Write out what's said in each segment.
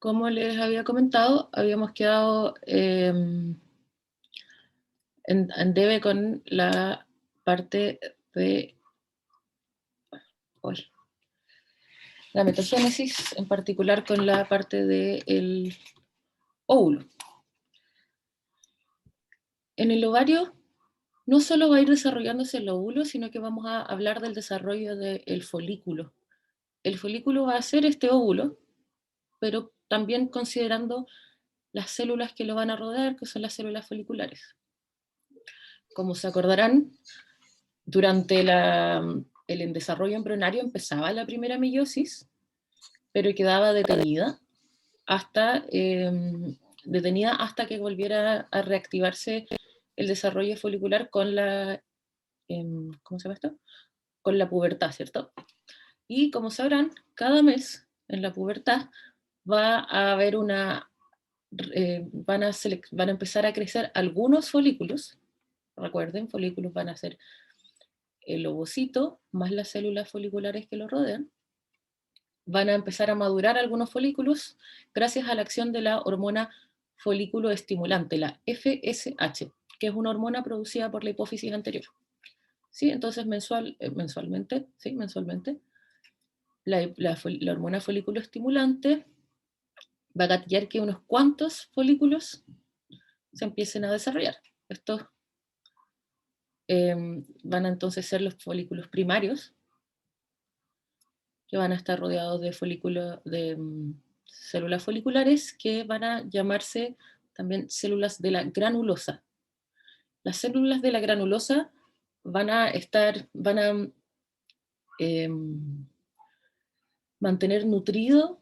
Como les había comentado, habíamos quedado en debe con la parte de hoy, la metagénesis, en particular con la parte del óvulo. En el ovario no solo va a ir desarrollándose el óvulo, sino que vamos a hablar del desarrollo del folículo. El folículo va a ser este óvulo, pero también considerando las células que lo van a rodear, que son las células foliculares. Como se acordarán, durante el desarrollo embrionario empezaba la primera meiosis, pero quedaba detenida hasta que volviera a reactivarse el desarrollo folicular con ¿cómo se llama esto? Con la pubertad, ¿cierto? Y como sabrán, cada mes en la pubertad va a haber van a empezar a crecer algunos folículos. Recuerden, folículos van a ser el ovocito más las células foliculares que lo rodean. Van a empezar a madurar algunos folículos gracias a la acción de la hormona folículo estimulante, la FSH, que es una hormona producida por la hipófisis anterior. ¿Sí? Entonces mensualmente, la hormona folículo estimulante va a gatillar que unos cuantos folículos se empiecen a desarrollar. Estos van a entonces ser los folículos primarios, que van a estar rodeados de células foliculares que van a llamarse también células de la granulosa. Las células de la granulosa van a mantener nutrido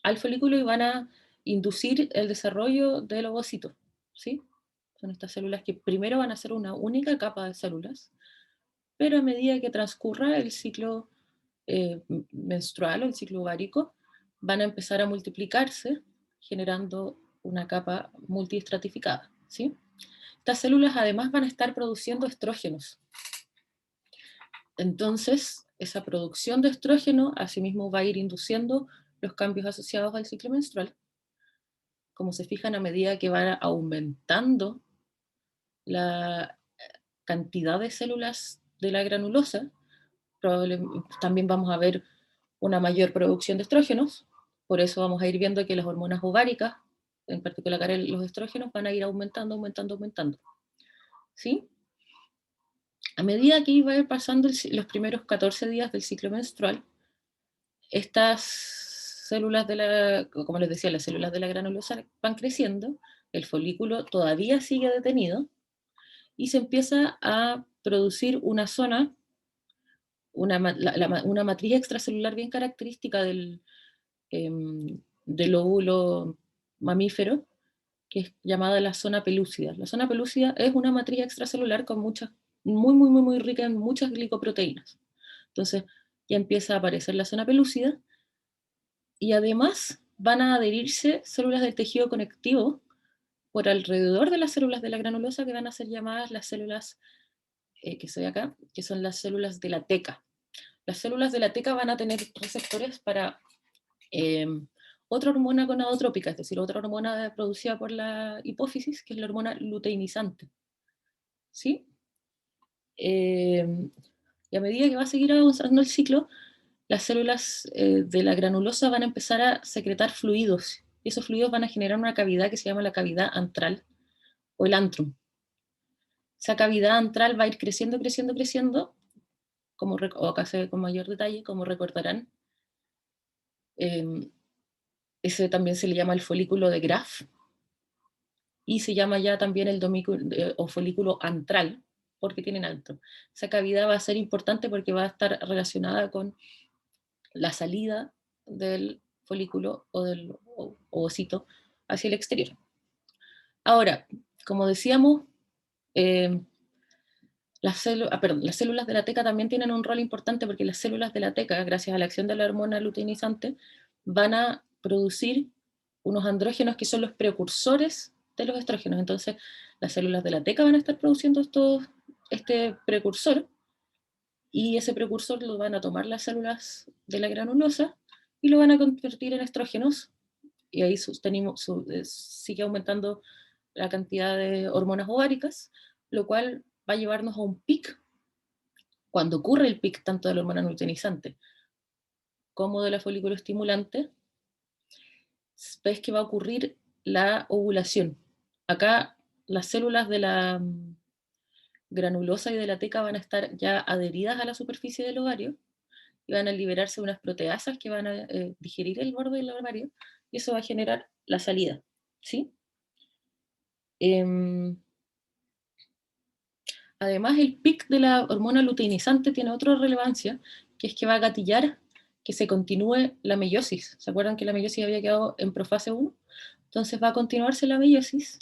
al folículo y van a inducir el desarrollo del ovocito, ¿sí? Son estas células que primero van a ser una única capa de células, pero a medida que transcurra el ciclo menstrual o el ciclo ovárico, van a empezar a multiplicarse, generando una capa multiestratificada, ¿sí? Estas células además van a estar produciendo estrógenos. Entonces, esa producción de estrógeno asimismo va a ir induciendo los cambios asociados al ciclo menstrual. Como se fijan, a medida que va aumentando la cantidad de células de la granulosa, también vamos a ver una mayor producción de estrógenos. Por eso vamos a ir viendo que las hormonas ováricas, en particular los estrógenos, van a ir aumentando. ¿Sí? A medida que va a ir pasando los primeros 14 días del ciclo menstrual, estas células como les decía, las células de la granulosa van creciendo, el folículo todavía sigue detenido, y se empieza a producir una zona, una matriz extracelular bien característica del óvulo mamífero, que es llamada la zona pelúcida. La zona pelúcida es una matriz extracelular con muy rica en muchas glicoproteínas. Entonces ya empieza a aparecer la zona pelúcida, y además van a adherirse células del tejido conectivo por alrededor de las células de la granulosa, que van a ser llamadas las células que se ve acá, que son las células de la teca. Las células de la teca van a tener receptores para otra hormona gonadotrópica, es decir, otra hormona producida por la hipófisis, que es la hormona luteinizante. ¿Sí? Y a medida que va a seguir avanzando el ciclo, las células de la granulosa van a empezar a secretar fluidos, y esos fluidos van a generar una cavidad que se llama la cavidad antral, o el antrum. Esa cavidad antral va a ir creciendo, o acá se ve con mayor detalle, como recordarán. Ese también se le llama el folículo de Graf, y se llama ya también el o folículo antral, porque tienen antro. Esa cavidad va a ser importante porque va a estar relacionada con la salida del folículo o del ovocito hacia el exterior. Ahora, como decíamos, las células de la teca también tienen un rol importante, porque las células de la teca, gracias a la acción de la hormona luteinizante, van a producir unos andrógenos que son los precursores de los estrógenos. Entonces, las células de la teca van a estar produciendo este precursor, y ese precursor lo van a tomar las células de la granulosa y lo van a convertir en estrógenos, y ahí sigue aumentando la cantidad de hormonas ováricas, lo cual va a llevarnos a un pic. Cuando ocurre el pic tanto de la hormona luteinizante como de la folículo estimulante, ves que va a ocurrir la ovulación. Acá las células de la granulosa y de la teca van a estar ya adheridas a la superficie del ovario y van a liberarse unas proteasas que van a digerir el borde del ovario y eso va a generar la salida, ¿sí? Además, el pic de la hormona luteinizante tiene otra relevancia, que es que va a gatillar que se continúe la meiosis. ¿Se acuerdan que la meiosis había quedado en profase 1? Entonces va a continuarse la meiosis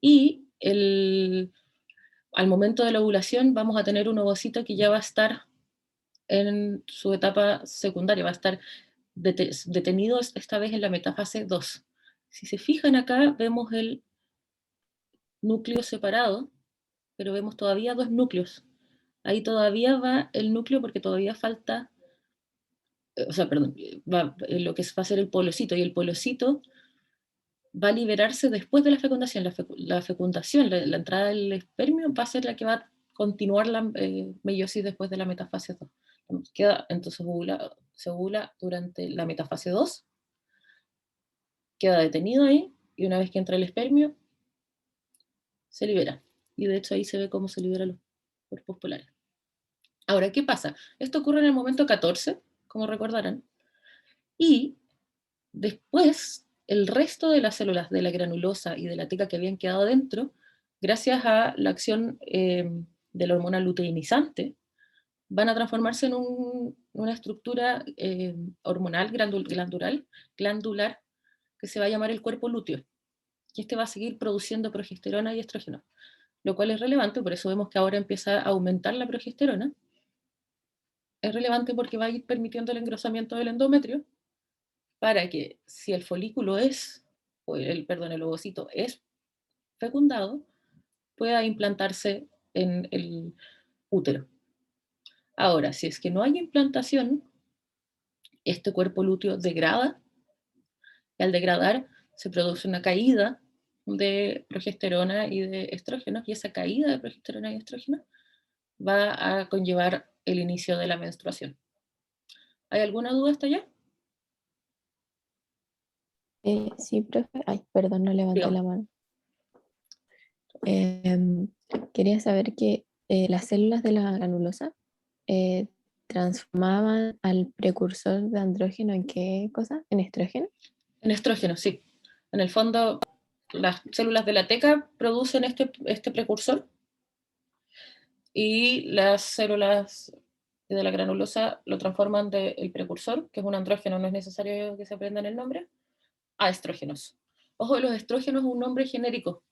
y al momento de la ovulación vamos a tener un ovocito que ya va a estar en su etapa secundaria, va a estar detenido esta vez en la metafase 2. Si se fijan acá, vemos el núcleo separado, pero vemos todavía dos núcleos. Ahí todavía va el núcleo porque todavía falta, o sea, perdón, va, lo que va a ser el polocito, y el polocito va a liberarse después de la fecundación. La fecundación, la entrada del espermio va a ser la que va a continuar la meiosis después de la metafase 2. Entonces se ovula durante la metafase 2, queda detenido ahí, y una vez que entra el espermio, se libera. Y de hecho ahí se ve cómo se liberan los cuerpos polares. Ahora, ¿qué pasa? Esto ocurre en el momento 14, como recordarán, y después el resto de las células de la granulosa y de la teca que habían quedado dentro, gracias a la acción de la hormona luteinizante, van a transformarse en una estructura hormonal glandular que se va a llamar el cuerpo lúteo. Y este va a seguir produciendo progesterona y estrógeno, lo cual es relevante, por eso vemos que ahora empieza a aumentar la progesterona. Es relevante porque va a ir permitiendo el engrosamiento del endometrio para que si el folículo el ovocito es fecundado, pueda implantarse en el útero. Ahora, si es que no hay implantación, este cuerpo lúteo degrada, y al degradar se produce una caída de progesterona y de estrógenos, y esa caída de progesterona y estrógenos va a conllevar el inicio de la menstruación. ¿Hay alguna duda hasta allá? Sí, profe. Ay, perdón, no levanté Dígame. la mano. Em, Quería saber que las células de la granulosa eh, transformaban al precursor de andrógeno en qué cosa? ¿En estrógeno? En estrógenos, sí. En el fondo, las células de la teca producen este precursor y las células de la granulosa lo transforman del precursor, que es un andrógeno, no es necesario que se aprendan el nombre, a estrógenos. Ojo, los estrógenos es un nombre genérico.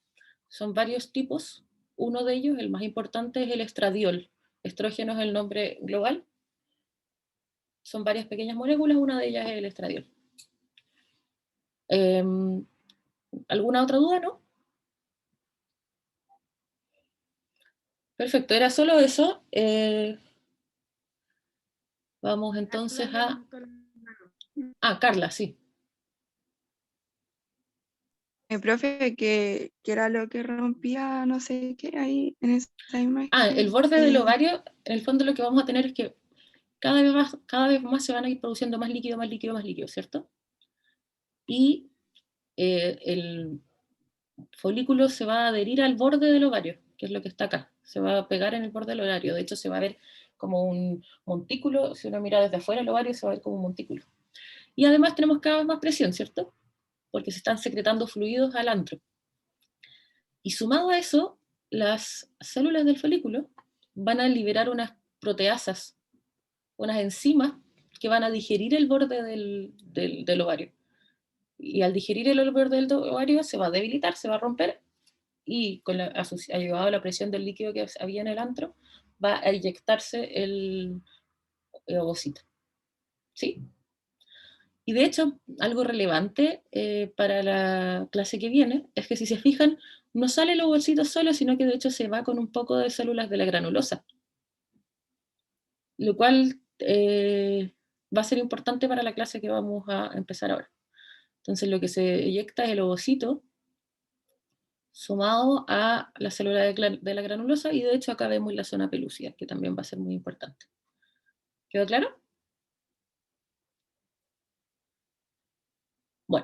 Son varios tipos. Uno de ellos, el más importante, es el estradiol. Estrógeno es el nombre global. Son varias pequeñas moléculas, una de ellas es el estradiol. ¿Alguna otra duda, no? Perfecto, era solo eso. Vamos entonces a... Ah, Carla, sí. Profe, que era lo que rompía, no sé qué, ahí en esa Ah, el imagen. borde del ovario, en el fondo lo que vamos a tener es que cada vez más se van a ir produciendo más líquido, más líquido, más líquido, ¿cierto? Y el folículo se va a adherir al borde del ovario, que es lo que está acá. Se va a pegar en el borde del ovario. De hecho, se va a ver como un montículo. Si uno mira desde afuera el ovario, se va a ver como un montículo. Y además tenemos cada vez más presión, ¿cierto? Porque se están secretando fluidos al antro. Y sumado a eso, las células del folículo van a liberar unas proteasas, unas enzimas que van a digerir el borde del ovario. Y al digerir el borde del ovario se va a debilitar, se va a romper, y ayudado a la presión del líquido que había en el antro, va a eyectarse el ovocito. ¿Sí? Y de hecho, algo relevante para la clase que viene es que si se fijan, no sale el ovocito solo, sino que de hecho se va con un poco de células de la granulosa, lo cual va a ser importante para la clase que vamos a empezar ahora. Entonces lo que se eyecta es el ovocito sumado a la célula de la granulosa, y de hecho acá vemos la zona pelúcida, que también va a ser muy importante. ¿Quedó claro?